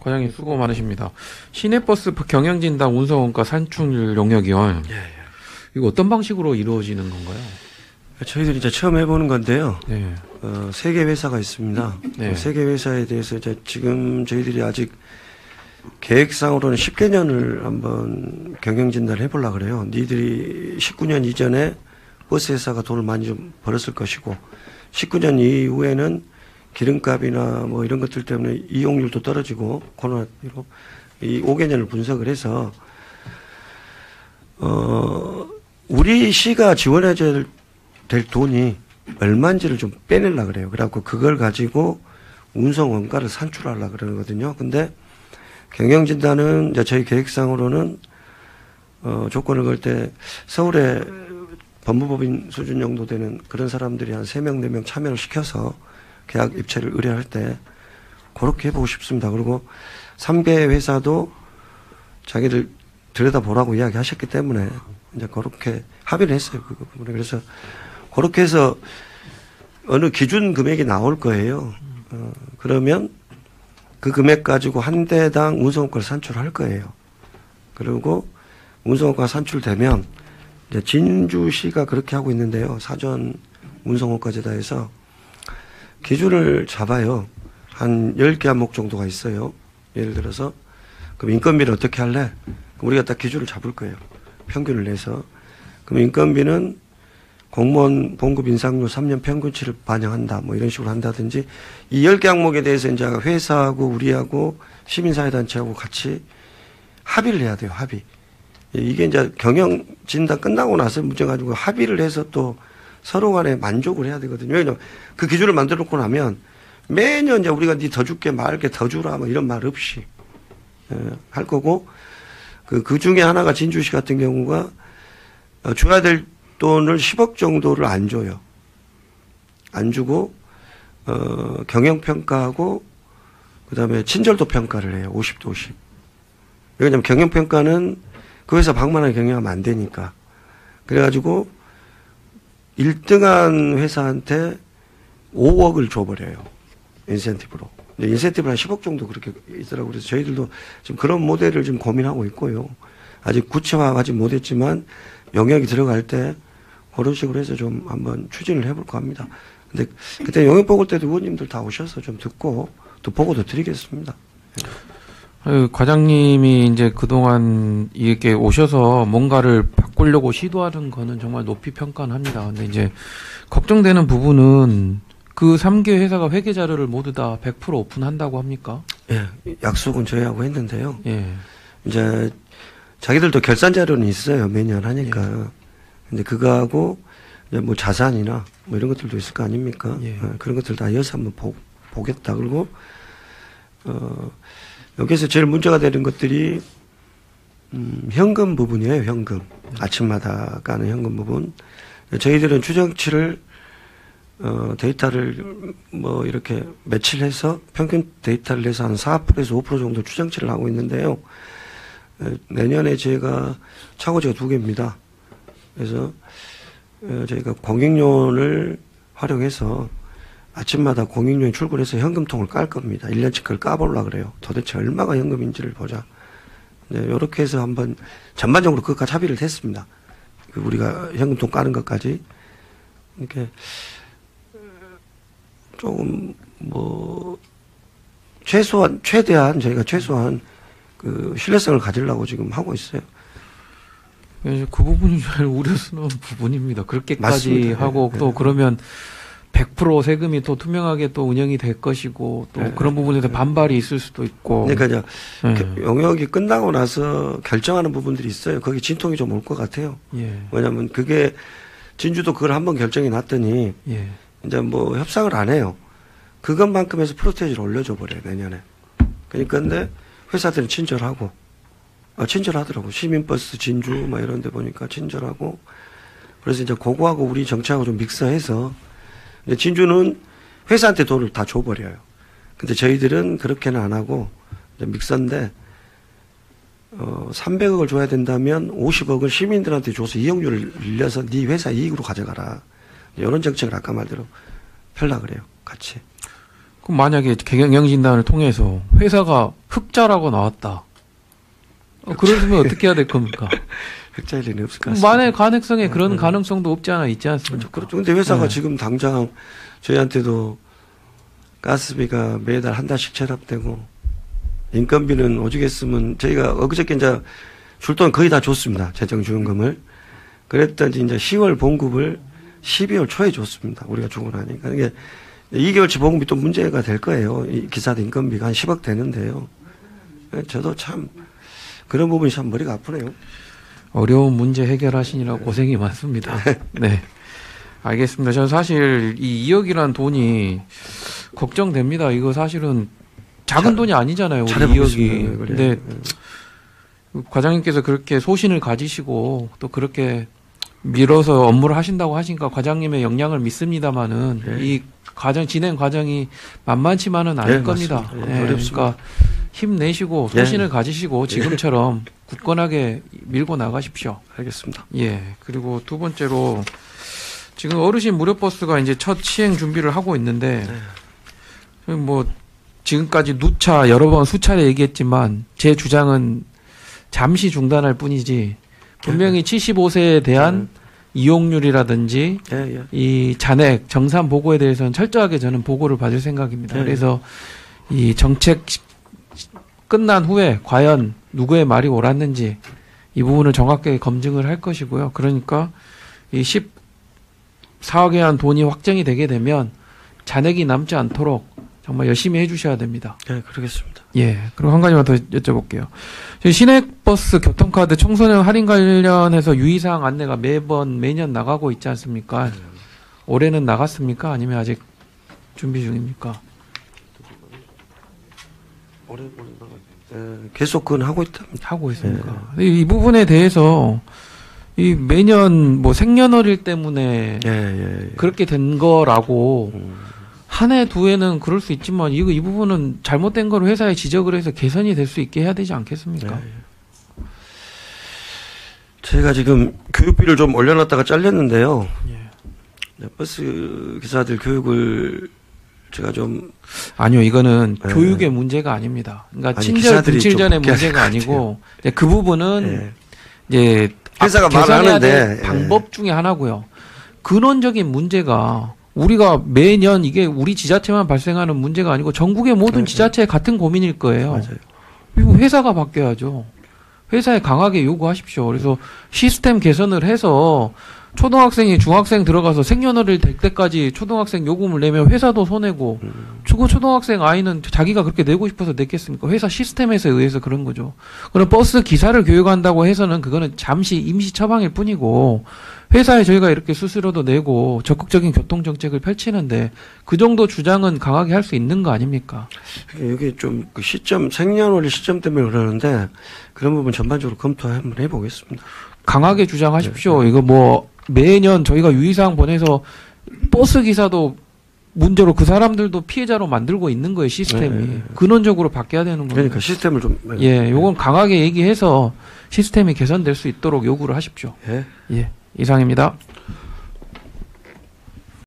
과장님 수고 많으십니다. 시내버스 경영진단 운송원가 산출 용역위원. 예. 이거 어떤 방식으로 이루어지는 건가요? 저희들이 이제 처음 해보는 건데요. 네. 3개 회사가 있습니다. 네. 3개 회사에 대해서 이제 지금 저희들이 아직 계획상으로는 10개년을 한번 경영진단을 해보려고 그래요. 니들이 19년 이전에 버스 회사가 돈을 많이 좀 벌었을 것이고 19년 이후에는 기름값이나 뭐 이런 것들 때문에 이용률도 떨어지고 코로나로 이 5개년을 분석을 해서 우리 시가 지원해줘야 될 돈이 얼마인지를 좀 빼내려고 그래요. 그래갖고 그걸 가지고 운송 원가를 산출하려고 그러거든요. 근데 경영진단은 이제 저희 계획상으로는 조건을 걸 때 서울에 법무법인 수준 정도 되는 그런 사람들이 한 3명, 4명 참여를 시켜서 계약 입찰을 의뢰할 때 그렇게 해보고 싶습니다. 그리고 3개 회사도 자기들 들여다보라고 이야기 하셨기 때문에 이제 그렇게 합의를 했어요. 그 부분에. 그래서 그렇게 해서 어느 기준 금액이 나올 거예요. 그러면 그 금액 가지고 한 대당 운송원가를 산출할 거예요. 그리고 운송원가가 산출되면 이제 진주시가 그렇게 하고 있는데요. 사전 운송원가제다 해서 기준을 잡아요. 한 10개 항목 정도가 있어요. 예를 들어서 그럼 인건비를 어떻게 할래? 그럼 우리가 딱 기준을 잡을 거예요. 평균을 내서. 그럼 인건비는 공무원 봉급 인상률 3년 평균치를 반영한다. 뭐 이런 식으로 한다든지 이 10개 항목에 대해서 이제 회사하고 우리하고 시민사회단체하고 같이 합의를 해야 돼요. 합의. 이게 이제 경영진단 끝나고 나서 문제 가지고 합의를 해서 또 서로 간에 만족을 해야 되거든요. 왜냐면 그 기준을 만들어 놓고 나면 매년 이제 우리가 니 더 줄게 말게 더 주라 뭐 이런 말 없이 할 거고 그 중에 하나가 진주시 같은 경우가 줘야 될 돈을 10억 정도를 안 줘요. 안 주고 경영평가하고 그다음에 친절도 평가를 해요. 50대 50. 왜냐하면 경영평가는 그 회사 방만하게 경영하면 안 되니까. 그래가지고 1등한 회사한테 5억을 줘버려요. 인센티브로. 인센티브는 한 10억 정도 그렇게 있더라고요. 그래서 저희들도 지금 그런 모델을 지금 고민하고 있고요. 아직 구체화하지 못했지만 영역이 들어갈 때 그런 식으로 해서 좀 한번 추진을 해볼까 합니다. 근데 그때 영역 보고 때도 의원님들 다 오셔서 좀 듣고 또 보고도 드리겠습니다. 과장님이 이제 그동안 이렇게 오셔서 뭔가를 바꾸려고 시도하는 거는 정말 높이 평가는 합니다. 근데 이제 걱정되는 부분은 그 3개 회사가 회계 자료를 모두 다 100% 오픈한다고 합니까? 예, 약속은 저희하고 했는데요. 예. 이제 자기들도 결산 자료는 있어요. 매년 하니까. 예. 근데 그거하고 이제 뭐 자산이나 뭐 이런 것들도 있을 거 아닙니까? 예. 그런 것들 다 이어서 한번 보겠다. 그리고 여기서 제일 문제가 되는 것들이 현금 부분이에요. 현금. 아침마다 까는 현금 부분. 저희들은 추정치를 데이터를 뭐 이렇게 며칠 해서 평균 데이터를 내서 한 4%에서 5% 정도 추정치를 하고 있는데요. 내년에 제가 차고지가 2개입니다. 그래서 저희가 공익료를 활용해서 아침마다 공익료에 출근해서 현금통을 깔 겁니다. 1년치 그걸 까보려고 그래요. 도대체 얼마가 현금인지를 보자. 네, 이렇게 해서 한번 전반적으로 그것까지 합의를 했습니다. 우리가 현금통 까는 것까지. 이렇게 조금 뭐 최대한 저희가 최소한 그 신뢰성을 가지려고 지금 하고 있어요. 그 부분이 제일 우려스러운 부분입니다. 그렇게까지 맞습니다. 하고 네, 또 네. 그러면 100% 세금이 또 투명하게 또 운영이 될 것이고 또 네, 그런 부분에 대해 반발이 있을 수도 있고. 그러니까 이제 용역이 끝나고 나서 결정하는 부분들이 있어요. 거기 진통이 좀 올 것 같아요. 예. 왜냐하면 그게 진주도 그걸 한번 결정이 났더니 예. 이제 뭐 협상을 안 해요. 그것만큼 해서 프로테이지를 올려줘 버려요. 내년에. 그러니까 근데 회사들은 친절하고 친절하더라고. 시민버스 진주 막 이런 데 보니까 친절하고 그래서 이제 그거하고 우리 정치하고 좀 믹스해서 근데 진주는 회사한테 돈을 다 줘버려요. 근데 저희들은 그렇게는 안 하고 이제 믹서인데 300억을 줘야 된다면 50억을 시민들한테 줘서 이용료를 늘려서 네 회사 이익으로 가져가라. 이런 정책을 아까 말대로 펴려고 그래요. 같이. 그럼 만약에 경영진단을 통해서 회사가 흑자라고 나왔다. 그러면 어떻게 해야 될 겁니까? 흑자일 리는 없을 것 같습니다. 만의 가능성에 그런 가능성도 없지 않아 있지 않습니까? 그렇죠. 근데 회사가 지금 당장 저희한테도 가스비가 매달 한 달씩 체납되고 인건비는 오죽했으면 저희가 엊그저께 이제 줄 돈 거의 다 줬습니다. 재정지원금을. 그랬더니 이제 10월 봉급을 12월 초에 줬습니다. 우리가 주고 나니까. 이게 2개월치 봉급이 또 문제가 될 거예요. 이 기사들 인건비가 한 10억 되는데요. 저도 참 그런 부분이 참 머리가 아프네요. 어려운 문제 해결하시느라 고생이 많습니다. 네. 알겠습니다. 저는 사실 이 2억이라는 돈이 걱정됩니다. 이거 사실은 작은 돈이 아니잖아요. 우리 2억이. 근데 과장님께서 그렇게 소신을 가지시고 또 그렇게 밀어서 업무를 하신다고 하시니까 과장님의 역량을 믿습니다만은 이 진행 과정이 만만치만은 않을 겁니다. 그러니까 힘내시고 소신을 가지시고 지금처럼 굳건하게 밀고 나가십시오. 알겠습니다. 예. 그리고 두 번째로 지금 어르신 무료버스가 이제 첫 시행 준비를 하고 있는데 뭐 지금까지 누차 여러 번 수차례 얘기했지만 제 주장은 잠시 중단할 뿐이지 분명히 75세에 대한 이용률이라든지 이 잔액 정산 보고에 대해서는 철저하게 저는 보고를 받을 생각입니다. 그래서 이 정책 끝난 후에 과연 누구의 말이 옳았는지 이 부분을 정확하게 검증을 할 것이고요. 그러니까 이 14억에 한 돈이 확정이 되게 되면 잔액이 남지 않도록 정말 열심히 해주셔야 됩니다. 네, 그러겠습니다. 예. 그리고 한 가지만 더 여쭤볼게요. 저희 시내버스 교통카드 청소년 할인 관련해서 유의사항 안내가 매년 나가고 있지 않습니까? 올해는 나갔습니까? 아니면 아직 준비 중입니까? 계속 그건 하고 있답니다. 하고 있습니까? 이 부분에 대해서 이 매년 뭐 생년월일 때문에 그렇게 된 거라고 한 해 두 해는 그럴 수 있지만 이 부분은 잘못된 걸 회사에 지적을 해서 개선이 될 수 있게 해야 되지 않겠습니까? 제가 지금 교육비를 좀 올려놨다가 잘렸는데요. 버스 기사들 교육을 제가 좀 아니요, 이거는 교육의 문제가 아닙니다. 그러니까 아니, 친절 분칠전의 문제가 아니고 이제 그 부분은 이제 회사가 말하는데 방법 중에 하나고요. 근원적인 문제가 우리가 매년 이게 우리 지자체만 발생하는 문제가 아니고 전국의 모든 지자체에 같은 고민일 거예요. 맞아요. 그리고 회사가 바뀌어야죠. 회사에 강하게 요구하십시오. 그래서 시스템 개선을 해서 초등학생이 중학생 들어가서 생년월일 될 때까지 초등학생 요금을 내면 회사도 손해고 초등학생 아이는 자기가 그렇게 내고 싶어서 냈겠습니까? 회사 시스템에서 의해서 그런 거죠. 그럼 버스 기사를 교육한다고 해서는 그거는 잠시 임시 처방일 뿐이고 회사에 저희가 이렇게 수수료도 내고 적극적인 교통정책을 펼치는데 그 정도 주장은 강하게 할 수 있는 거 아닙니까? 여기 좀 그 시점, 생년월일 시점 때문에 그러는데 그런 부분 전반적으로 검토 한번 해보겠습니다. 강하게 주장하십시오. 이거 뭐 매년 저희가 유의사항 보내서 버스 기사도 문제로 그 사람들도 피해자로 만들고 있는 거예요, 시스템이. 근원적으로 바뀌어야 되는 거예요. 그러니까 시스템을 좀. 요건 강하게 얘기해서 시스템이 개선될 수 있도록 요구를 하십시오. 예. 이상입니다.